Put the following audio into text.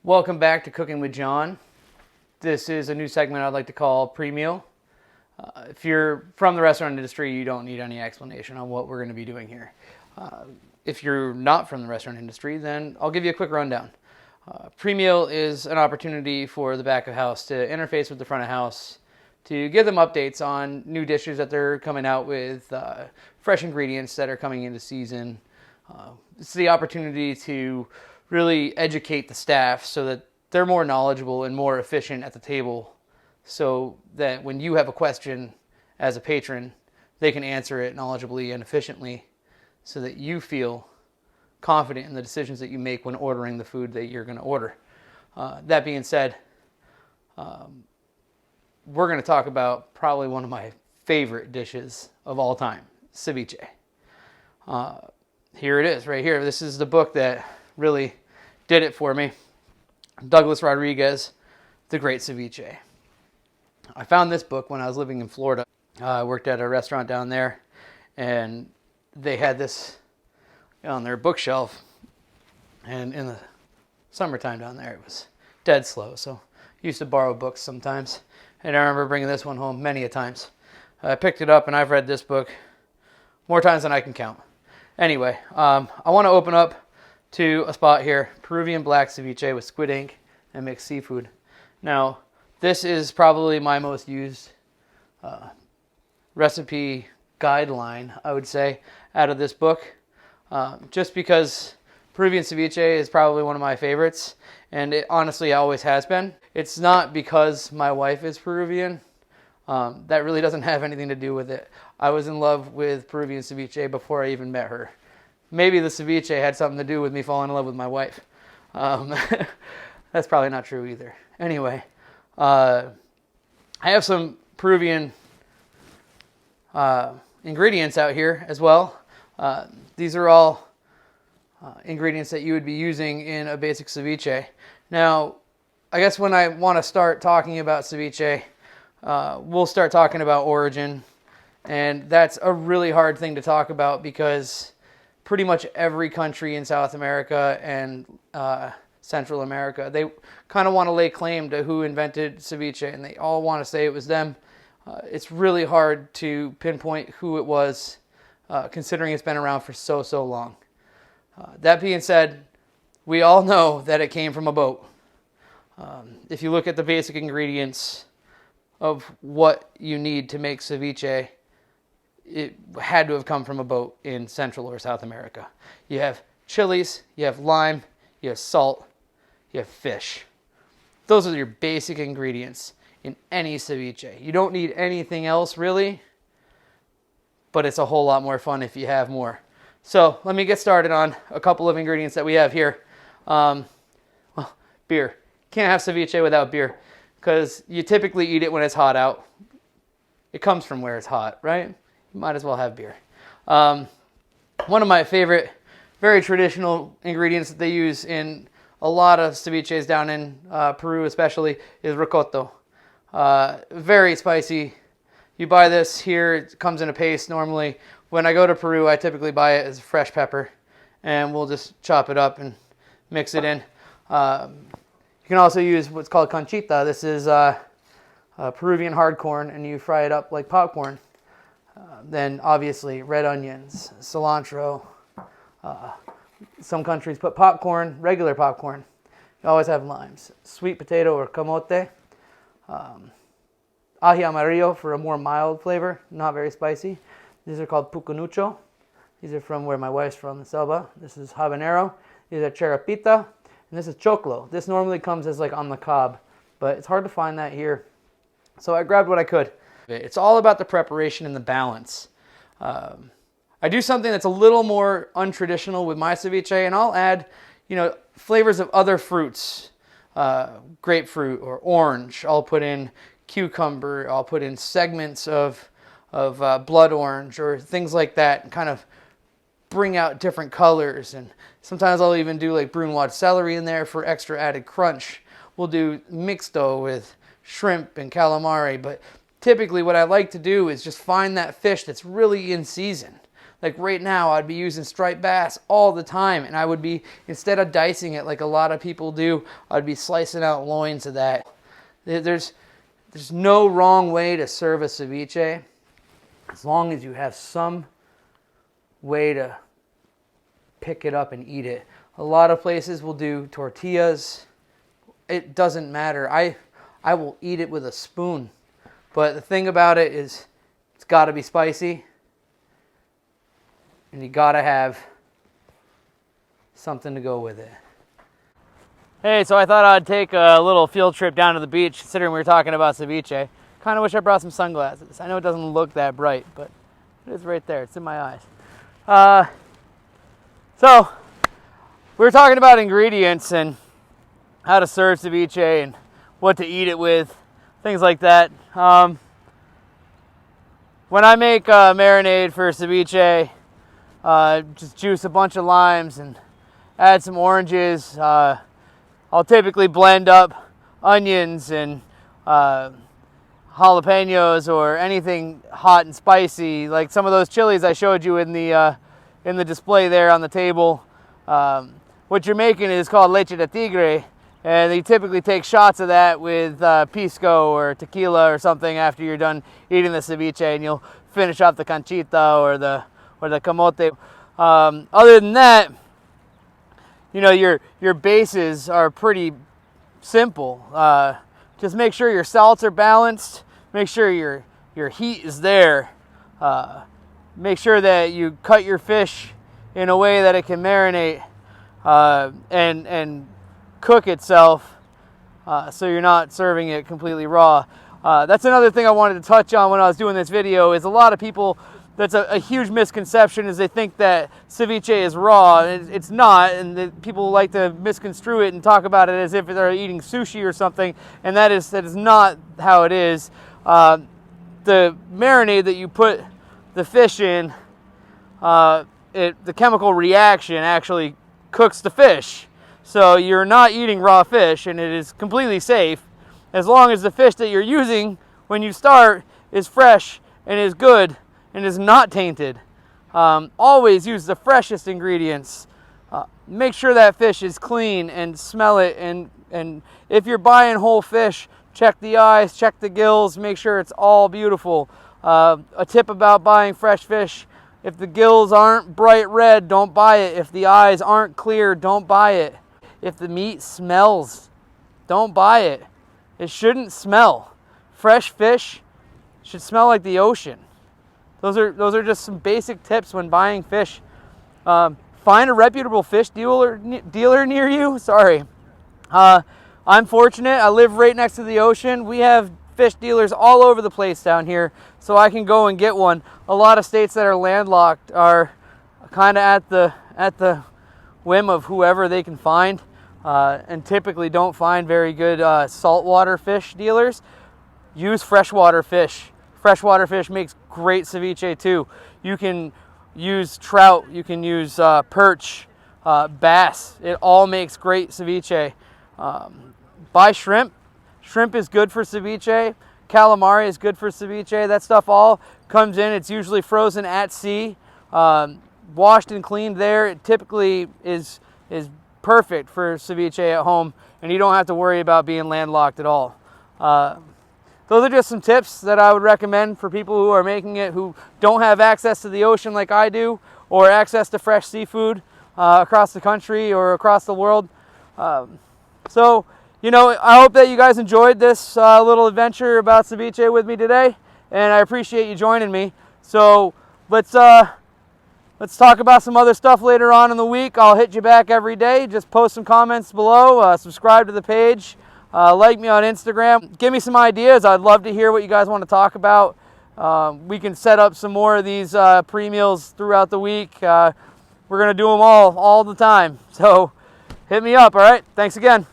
Welcome back to Cooking with John. This is a new segment I'd like to call pre-meal. If you're from the restaurant industry, you don't need any explanation on what we're going to be doing here. If you're not from the restaurant industry, then I'll give you a quick rundown. Pre-meal is an opportunity for the back of house to interface with the front of house, to give them updates on new dishes that they're coming out with, fresh ingredients that are coming into season. It's the opportunity to really educate the staff so that they're more knowledgeable and more efficient at the table, so that when you have a question as a patron, they can answer it knowledgeably and efficiently so that you feel confident in the decisions that you make when ordering the food that you're going to order. That being said, we're going to talk about probably one of my favorite dishes of all time, ceviche. Here it is, right here. This is the book that really did it for me. Douglas Rodriguez, The Great Ceviche. I found this book when I was living in Florida. I worked at a restaurant down there, and they had this on their bookshelf. And in the summertime down there, it was dead slow. So I used to borrow books sometimes. And I remember bringing this one home many a times. I picked it up, and I've read this book more times than I can count. Anyway, I want to open up to a spot here, Peruvian black ceviche with squid ink and mixed seafood. Now, this is probably my most used recipe guideline, I would say, out of this book, just because Peruvian ceviche is probably one of my favorites, and it honestly always has been. It's not because my wife is Peruvian. That really doesn't have anything to do with it. I was in love with Peruvian ceviche before I even met her. Maybe the ceviche had something to do with me falling in love with my wife. That's probably not true either. Anyway, I have some Peruvian ingredients out here as well. These are all ingredients that you would be using in a basic ceviche. Now, I guess when I want to start talking about ceviche, we'll start talking about origin. And that's a really hard thing to talk about because pretty much every country in South America and Central America, they kind of want to lay claim to who invented ceviche, and they all want to say it was them. It's really hard to pinpoint who it was, considering it's been around for so long. That being said, we all know that it came from a boat. If you look at the basic ingredients of what you need to make ceviche, it had to have come from a boat in Central or South America. You have chilies, you have lime, you have salt, you have fish. Those are your basic ingredients in any ceviche. You don't need anything else really, but it's a whole lot more fun if you have more. So let me get started on a couple of ingredients that we have here. Beer. Can't have ceviche without beer because you typically eat it when it's hot out. It comes from where it's hot, right? You might as well have beer. One of my favorite, very traditional ingredients that they use in a lot of ceviches down in Peru especially is rocoto. Very spicy. You buy this here, it comes in a paste normally. When I go to Peru, I typically buy it as fresh pepper, and we'll just chop it up and mix it in. You can also use what's called conchita. This is Peruvian hard corn, and you fry it up like popcorn. Then obviously red onions, cilantro. Some countries put popcorn, regular popcorn. You always have limes. Sweet potato or camote. Ají amarillo for a more mild flavor, not very spicy. These are called pucunucho. These are from where my wife's from, the Selva. This is habanero. These are charapita. And this is choclo. This normally comes as like on the cob, but it's hard to find that here. So I grabbed what I could. It's all about the preparation and the balance. I do something that's a little more untraditional with my ceviche, and I'll add, flavors of other fruits, grapefruit or orange. I'll put in cucumber. I'll put in segments of blood orange or things like that, and kind of bring out different colors. And sometimes I'll even do like brunoise celery in there for extra added crunch. We'll do mixto with shrimp and calamari, but typically what I like to do is just find that fish that's really in season. Like right now, I'd be using striped bass all the time, and I would be, instead of dicing it like a lot of people do, I'd be slicing out loins of that. There's no wrong way to serve a ceviche, as long as you have some way to pick it up and eat it. A lot of places will do tortillas. It doesn't matter. I will eat it with a spoon. But the thing about it is, it's got to be spicy. And you got to have something to go with it. Hey, so I thought I'd take a little field trip down to the beach, considering we were talking about ceviche. Kind of wish I brought some sunglasses. I know it doesn't look that bright, but it is right there. It's in my eyes. So, we were talking about ingredients and how to serve ceviche and what to eat it with, things like that. When I make a marinade for ceviche, just juice a bunch of limes and add some oranges. I'll typically blend up onions and jalapenos or anything hot and spicy, like some of those chilies I showed you in the display there on the table. What you're making is called leche de tigre, and you typically take shots of that with pisco or tequila or something after you're done eating the ceviche, and you'll finish off the canchita or the camote. Other than that, you know, your bases are pretty simple. Just make sure your salts are balanced. Make sure your heat is there. Make sure that you cut your fish in a way that it can marinate and cook itself, so you're not serving it completely raw. That's another thing I wanted to touch on when I was doing this video. Is a lot of people, that's a huge misconception, is they think that ceviche is raw. It's not, and people like to misconstrue it and talk about it as if they're eating sushi or something, and that is not how it is. The marinade that you put the fish in, the chemical reaction actually cooks the fish. So you're not eating raw fish, and it is completely safe as long as the fish that you're using when you start is fresh and is good and is not tainted. Always use the freshest ingredients. Make sure that fish is clean and smell it. And if you're buying whole fish, check the eyes, check the gills, make sure it's all beautiful. A tip about buying fresh fish: if the gills aren't bright red, don't buy it. If the eyes aren't clear, don't buy it. If the meat smells, don't buy it. It shouldn't smell. Fresh fish should smell like the ocean. Those are just some basic tips when buying fish. Find a reputable fish dealer near you. Sorry. I'm fortunate. I live right next to the ocean. We have fish dealers all over the place down here, so I can go and get one. A lot of states that are landlocked are kind of at the whim of whoever they can find, and typically don't find very good saltwater fish dealers. Use freshwater fish. Freshwater fish makes great ceviche too. You can use trout, you can use perch, bass. It all makes great ceviche. Buy shrimp. Shrimp is good for ceviche. Calamari is good for ceviche. That stuff all comes in. It's usually frozen at sea, washed and cleaned there. It typically is perfect for ceviche at home, and you don't have to worry about being landlocked at all. Those are just some tips that I would recommend for people who are making it, who don't have access to the ocean like I do, or access to fresh seafood across the country or across the world. So, you know, I hope that you guys enjoyed this little adventure about ceviche with me today, and I appreciate you joining me. So let's talk about some other stuff later on in the week. I'll hit you back every day. Just post some comments below, subscribe to the page. Like me on Instagram. Give me some ideas. I'd love to hear what you guys want to talk about. We can set up some more of these pre-meals throughout the week. We're going to do them all the time. So hit me up, all right? Thanks again.